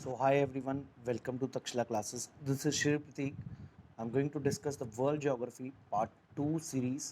So hi everyone, welcome to Takshila classes. This is Shri Pratik. I'm going to discuss the World Geography Part 2 series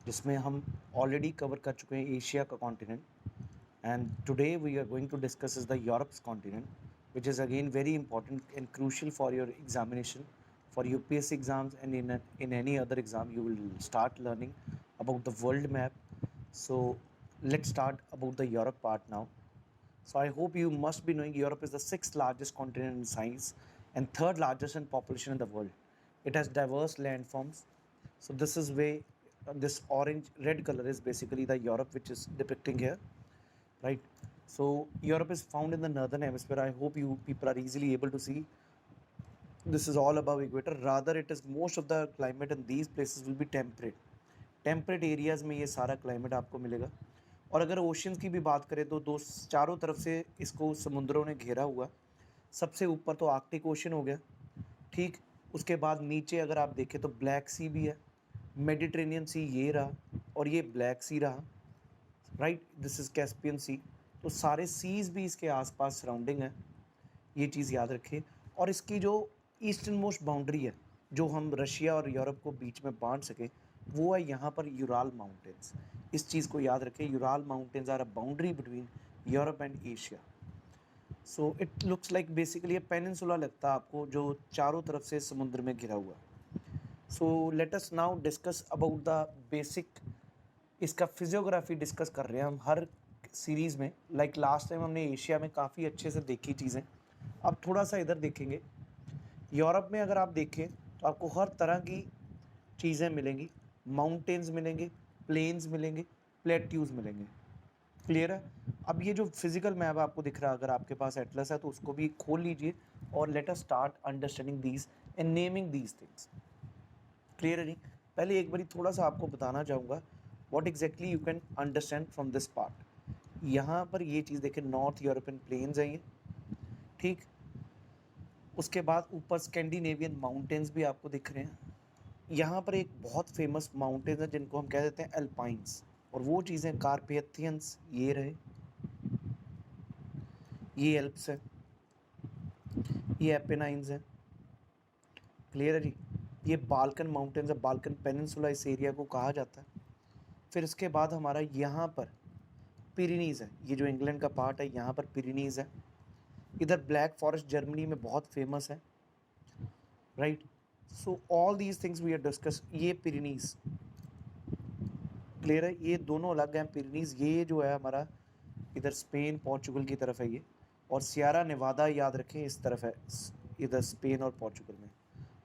जिसमें हम already cover कर चुके हैं Asia का continent and today we are going to discuss is the Europe's continent which is again very important and crucial for your examination for UPSC exams and in any other exam you will start learning about the world map. So let's start about the Europe part now. So I hope you must be knowing Europe is the sixth largest continent in size and third largest in population in the world. It has diverse landforms. So this is where this orange red color is basically the Europe which is depicting here, right? So Europe is found in the northern hemisphere. I hope you people are easily able to see. This is all above equator. Rather, it is most of the climate in these places will be temperate. Temperate areas में ये सारा climate आपको मिलेगा। और अगर oceans की भी बात करें तो दो चारों तरफ से इसको समुद्रों ने घेरा हुआ। सबसे ऊपर तो आर्कटिक ओशन हो गया, ठीक। उसके बाद नीचे अगर आप देखें तो ब्लैक सी भी है, मेडिटेरेनियन सी ये रहा और ये ब्लैक सी रहा, राइट। दिस इज़ कैस्पियन सी। तो सारे सीज़ भी इसके आसपास सराउंडिंग है, ये चीज़ याद रखें। और इसकी जो ईस्टर्न मोस्ट बाउंड्री है जो हम रशिया और यूरोप को बीच में बांट सकें वो है यहाँ पर यूराल माउंटेन्स। इस चीज़ को याद रखें, Ural mountains are a boundary between Europe and Asia. So it looks like basically ये पेनिनसुला लगता है आपको जो चारों तरफ से समुद्र में घिरा हुआ। So let us now discuss about the basic. इसका फिजियोग्राफी डिस्कस कर रहे हैं हम हर सीरीज़ में। लाइक लास्ट टाइम हमने एशिया में काफ़ी अच्छे से देखी चीज़ें, अब थोड़ा सा इधर देखेंगे। यूरोप में अगर आप देखें तो आपको हर तरह की चीज़ें मिलेंगी, माउंटेन्स मिलेंगे, प्लेन्स मिलेंगे, प्लेट्यूज मिलेंगे। क्लियर है? अब ये जो फिजिकल मैप आपको दिख रहा है, अगर आपके पास एटलस है तो उसको भी खोल लीजिए और let us start understanding these and naming these things. Clear है नहीं? पहले एक बारी थोड़ा सा आपको बताना चाहूँगा what exactly you can understand from this part. यहाँ पर ये चीज़ देखें, नॉर्थ यूरोपियन प्लेन्स हैं ये, ठीक। उसके बाद ऊपर स्कैंडिनेवियन माउंटेन्स भी आपको दिख रहे हैं। यहाँ पर एक बहुत फेमस माउंटेन है जिनको हम कह देते हैं एल्पाइंस, और वो चीज़ें कारपेथियंस ये रहे, ये एल्प्स है, ये एपेनाइंस है। क्लियर है जी? ये बाल्कन माउंटेन्स है, बाल्कन पेनिनसुला इस एरिया को कहा जाता है। फिर इसके बाद हमारा यहाँ पर पिरेनीज़ है, ये जो इंग्लैंड का पार्ट है यहाँ पर पिरेनीज़ है। इधर ब्लैक फॉरेस्ट जर्मनी में बहुत फेमस है, right. So all these things we are discuss. ये पिरेनीज़, क्लियर है? ये दोनों अलग हैं पिरेनीज़। ये जो है हमारा इधर स्पेन पोर्चुगल की तरफ है ये, और सियारा नेवादा याद रखें इस तरफ है, इधर स्पेन और पोर्चुगल में।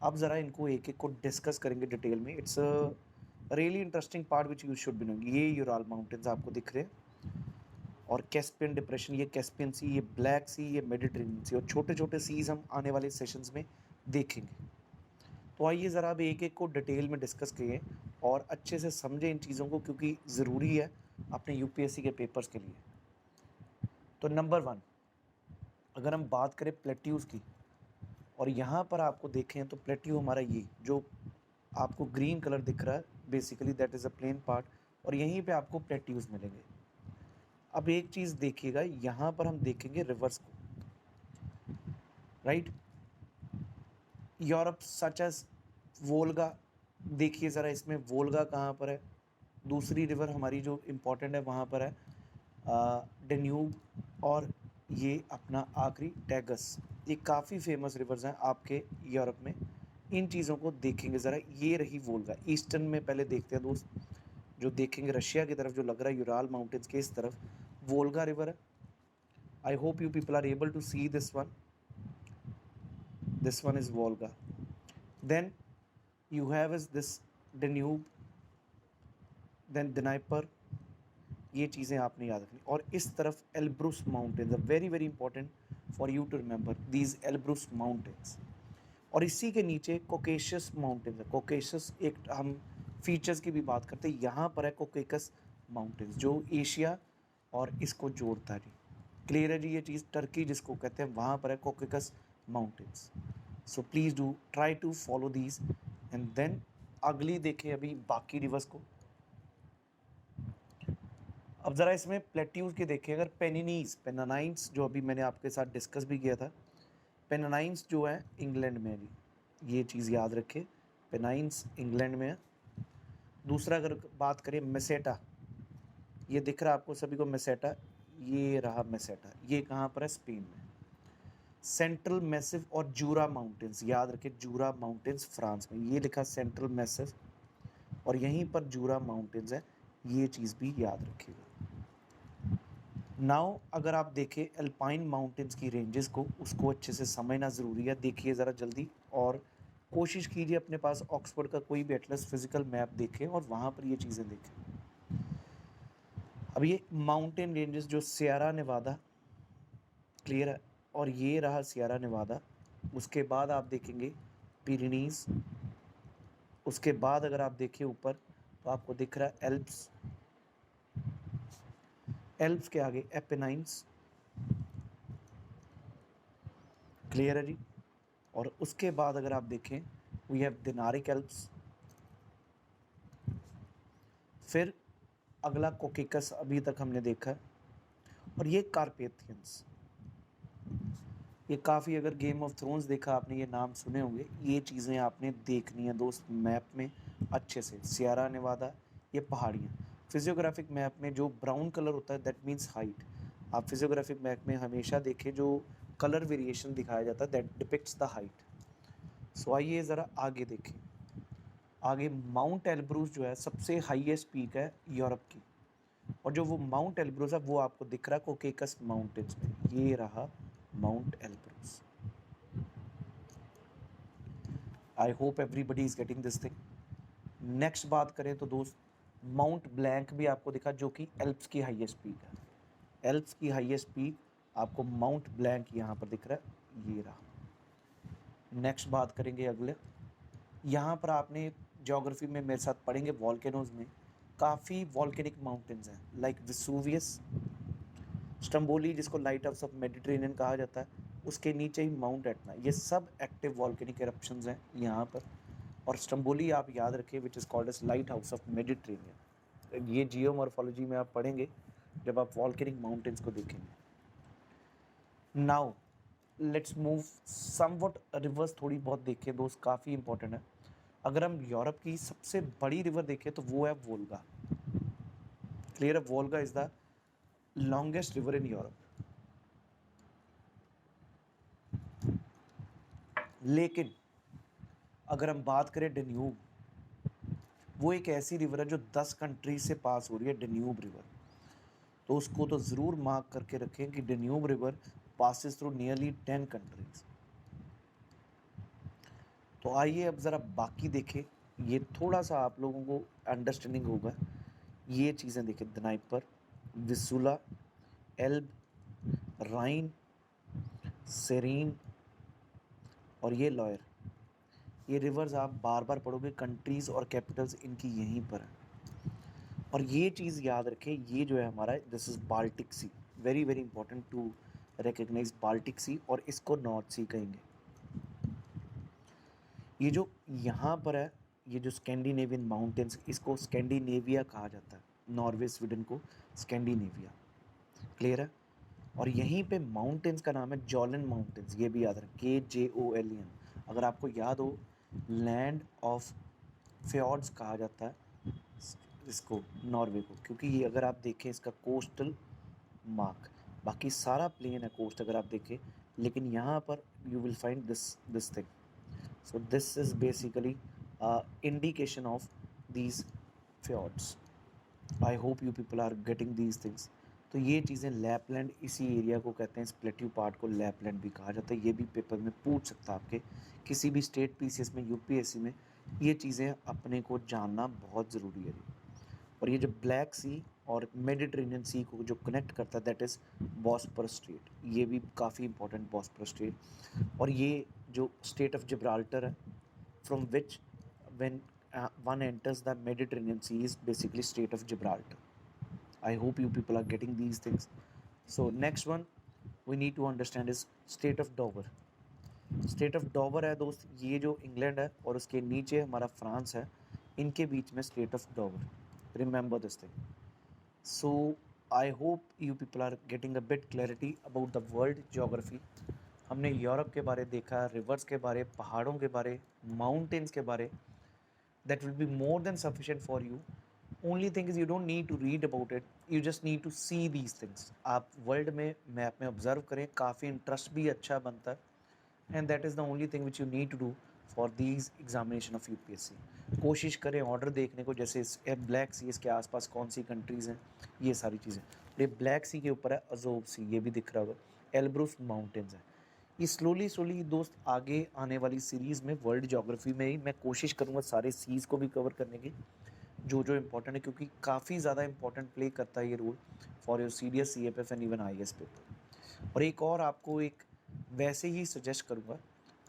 अब ज़रा इनको एक एक को डिस्कस करेंगे डिटेल में। It's a really interesting part which you should be knowing. ये यूराल माउंटेन्स आपको दिख रहे हैं, और कैस्पियन डिप्रेशन, ये कैस्पियन सी, ये ब्लैक सी, ये मेडिटेरेनियन सी, और छोटे छोटे सीज़ हम आने वाले सेशंस में देखेंगे। तो आइए ज़रा अब एक एक को डिटेल में डिस्कस करिए और अच्छे से समझें इन चीज़ों को, क्योंकि ज़रूरी है अपने यूपीएससी के पेपर्स के लिए। तो नंबर 1, अगर हम बात करें प्लेट्यूज़ की, और यहाँ पर आपको देखें तो प्लेट्यू हमारा ये जो आपको ग्रीन कलर दिख रहा है basically that is a plain part, और यहीं पे आपको प्लेट्यूज़ मिलेंगे। अब एक चीज़ देखिएगा, यहाँ पर हम देखेंगे रिवर्स को, right. Europe such as Volga, देखिए ज़रा इसमें वोल्गा कहाँ पर है। दूसरी रिवर हमारी जो इम्पोर्टेंट है वहाँ पर है डेन्यूब, और ये अपना आखिरी टैगस। ये काफ़ी फेमस रिवर्स हैं आपके यूरोप में। इन चीज़ों को देखेंगे ज़रा। ये रही वोल्गा, ईस्टर्न में पहले देखते हैं दोस्त। जो देखेंगे रशिया की तरफ जो लग रहा है यूराल माउंटेन्स के इस तरफ वोल्गा रिवर है। I hope you people are able to see this one. This one is Volga. Then you have is this Danube, then Dnieper। ये चीज़ें आपने याद रखनी। और इस तरफ Elbrus mountains, very very important for you to remember these Elbrus mountains. और इसी के नीचे कोकेशियस माउंटेन्स है। कोकेशियस एक हम फीचर्स की भी बात करते हैं, यहाँ पर है कोकेकस माउंटेन्स जो एशिया और इसको जोड़ता है जी। क्लियर है जी? ये चीज़ टर्की जिसको कहते हैं वहाँ पर है Caucasus mountains. So please do try to follow these and then अगली देखें अभी बाकी रिवर्स को। अब ज़रा इसमें प्लेट्यूज के देखें, अगर पेनिनीज पेनानाइट्स जो अभी मैंने आपके साथ डिस्कस भी किया था, पेनाइन्स जो है इंग्लैंड में है जी, ये चीज़ याद रखें, पेनाइन्स इंग्लैंड में है। दूसरा अगर बात करें मेसेटा, ये दिख रहा है आपको सभी को मेसेटा, ये रहा मेसेटा, ये कहाँ पर है, स्पेन में। सेंट्रल मैसिव और जूरा माउंटेन्स, याद रखें जूरा माउंटेन्स फ्रांस में, ये लिखा सेंट्रल मैसिव और यहीं पर जूरा माउंटेन्स है, ये चीज़ भी याद रखिएगा। नाउ अगर आप देखें अल्पाइन माउंटेन्स की रेंजेस को, उसको अच्छे से समझना ज़रूरी है। देखिए ज़रा जल्दी और कोशिश कीजिए अपने पास ऑक्सफोर्ड का कोई भी एटलस फिजिकल मैप देखें और वहाँ पर ये चीज़ें देखें। अब ये माउंटेन रेंजेस जो सियरा नेवादा, क्लियर है, और ये रहा सियरा नेवादा। उसके बाद आप देखेंगे पिरेनीज, उसके बाद अगर आप देखें ऊपर तो आपको दिख रहा है एल्प्स, एल्प्स के आगे एपेनाइन्स, क्लियर है जी। और उसके बाद अगर आप देखें वी हैव दिनारिक एल्प्स, फिर अगला कोकेकस अभी तक हमने देखा, और ये कार्पेथियंस। ये काफ़ी, अगर गेम ऑफ थ्रोन्स देखा आपने, ये नाम सुने होंगे, ये चीज़ें आपने देखनी है दोस्त मैप में अच्छे से। सियरा नेवादा, ये पहाड़ियाँ। फिजियोग्राफिक मैप में जो ब्राउन कलर होता है दैट मीन्स हाइट। आप फिजियोग्राफिक मैप में हमेशा देखें जो कलर वेरिएशन दिखाया जाता है दैट डिपिक्ट्स द हाइट। सो आइए ज़रा आगे देखें। आगे माउंट एल्ब्रूस जो है सबसे हाईएस्ट पीक है यूरोप की, और जो वो माउंट एल्ब्रूस है वो आपको दिख रहा है कोकेकस माउंटेन्स में, ये रहा mount Elbrus. I hope everybody is getting this thing. Next बात करें तो दोस्त माउंट ब्लैंक भी आपको दिखा, जो कि एल्प्स की हाईएस्ट पीक है। एल्प्स की हाईएस्ट पीक आपको माउंट ब्लैंक यहाँ पर दिख रहा है, ये रहा। नेक्स्ट बात करेंगे अगले, यहाँ पर आपने ज्योग्राफी में मेरे साथ पढ़ेंगे वॉल्केनोज में काफ़ी वॉल्केनिक माउंटेन्स हैं, लाइक विसूवियस, स्टम्बोली जिसको लाइट हाउस ऑफ मेडिटेरेनियन कहा जाता है, उसके नीचे ही माउंट एटना, ये सब एक्टिव वॉल्केनिक एरप्शंस हैं यहाँ पर। और स्टम्बोली आप याद रखें which is called as light house of Mediterranean, ये जियोमॉर्फोलॉजी में आप पढ़ेंगे जब आप वॉल्केनिक माउंटेन्स को देखेंगे। Now let's move somewhat rivers, थोड़ी बहुत देखें दोस्त, काफ़ी इंपॉर्टेंट है। अगर हम यूरोप की सबसे बड़ी रिवर देखें तो वो है वोल्गा, क्लियर है, Volga is the longest river in Europe. लेकिन अगर हम बात करें डेन्यूब, वो एक ऐसी रिवर है जो 10 कंट्री से पास हो रही है, डेन्यूब रिवर। तो उसको तो ज़रूर मार्क करके रखें कि Danube river passes through nearly 10 countries. तो आइए अब ज़रा बाकी देखें, ये थोड़ा सा आप लोगों को अंडरस्टैंडिंग होगा। ये चीज़ें देखें, दनाइपर, विसुला, एल्ब, राइन, सेरीन और ये लॉयर, ये रिवर्स आप बार बार पढ़ोगे, कंट्रीज़ और कैपिटल्स इनकी यहीं पर है। और ये चीज़ याद रखें, ये जो है हमारा, this is Baltic sea, very very important to recognise Baltic sea, और इसको नॉर्थ सी कहेंगे। ये जो यहाँ पर है, ये जो स्कैंडिनेवियन माउंटेन्स, इसको स्कैंडिनेविया कहा जाता है, नॉर्वे स्वीडन को स्कैंडिनेविया, क्लियर है। और यहीं पे माउंटेन्स का नाम है जॉलन माउंटेन्स, ये भी याद रखें, KJOLEN। अगर आपको याद हो, लैंड ऑफ फ्योर्ड्स कहा जाता है इसको, नॉर्वे को, क्योंकि ये अगर आप देखें इसका कोस्टल मार्क, बाकी सारा प्लेन है कोस्ट अगर आप देखें, लेकिन यहाँ पर you will find this thing. So this is basically indication of these fjords. I hope you people are getting these things. तो ये चीज़ें लैपलैंड, इसी एरिया को कहते हैं, इस प्लेट्यू पार्ट को लैपलैंड भी कहा जाता है। ये भी पेपर में पूछ सकता है आपके किसी भी स्टेट PCS में, UPSC में, ये चीज़ें अपने को जानना बहुत ज़रूरी है। और ये जो ब्लैक सी और मेडिटेरेनियन सी को जो कनेक्ट करता है दैट इज़ बॉस्फोरस स्ट्रेट, ये भी काफ़ी इंपॉर्टेंट बॉस्फोरस स्ट्रेट। और ये जो स्टेट ऑफ जिब्राल्टर है, from which when one enters the Mediterranean Sea is basically Strait of Gibraltar. I hope you people are getting these things. So next one we need to understand is State of Dover. State of Dover है दोस्त, ये जो England है और उसके नीचे हमारा France है, इनके बीच में State of Dover. Remember this thing. So I hope you people are getting a bit clarity about the world geography. हमने यूरोप के बारे देखा, रिवर्स के बारे, पहाड़ों के बारे, माउंटेन्स के बारे. That will be more than sufficient for you. Only thing is you don't need to read about it, you just need to see these things. आप वर्ल्ड में मैप में ऑब्जर्व करें, काफ़ी इंटरेस्ट भी अच्छा बनता है. And that is the only thing which you need to do for these examination of UPSC. कोशिश करें ऑर्डर देखने को, जैसे ब्लैक सी, इसके आसपास कौन सी कंट्रीज़ हैं, ये सारी चीज़ें. ये ब्लैक सी के ऊपर है अजोब सी, ये भी दिख रहा होगा, एल्ब्रुस माउंटेन्स है. ये स्लोली दोस्त आगे आने वाली सीरीज़ में वर्ल्ड ज्योग्राफी में ही मैं कोशिश करूँगा सारे सीज़ को भी कवर करने की, जो जो इम्पोर्टेंट है, क्योंकि काफ़ी ज़्यादा इंपॉर्टेंट प्ले करता है ये role for your CDS, CFF and even IAS paper. और एक और आपको एक वैसे ही सजेस्ट करूँगा,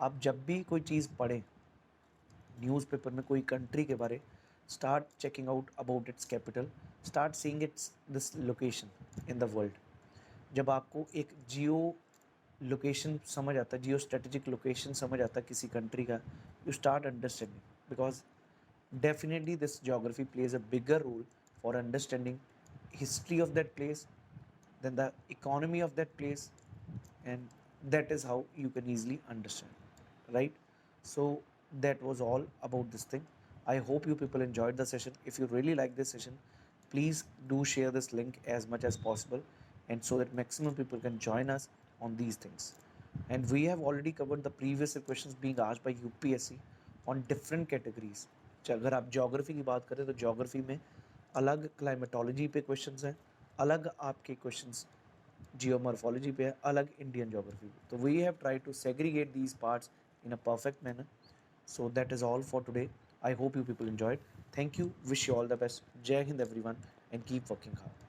आप जब भी कोई चीज़ पढ़ें न्यूज़पेपर में कोई कंट्री के बारे, start checking out about it's capital, start seeing it's this location in the world. जब आपको एक जियो लोकेशन समझ आता है, जियो स्ट्रेटेजिक लोकेशन समझ आता है किसी कंट्री का, you start understanding, because definitely this geography plays a bigger role for understanding history of that place, then the economy of that place, and that is how you can easily understand, right? So that was all about this thing. I hope you people enjoyed the session. If you really like this session, please do share this link as much as possible, and so that maximum people can join us on these things. And we have already covered the previous questions being asked by UPSC on different categories. अगर आप geography की बात करें तो geography में अलग climatology पे questions हैं, अलग आपके क्वेश्चंस जियोमॉर्फोलॉजी पे है, अलग इंडियन ज्योग्राफी पे. तो we have try to segregate these parts in a perfect manner. So that is all for today. I hope you people enjoyed. Thank you, wish you all the best. Jai Hind everyone, and keep working hard.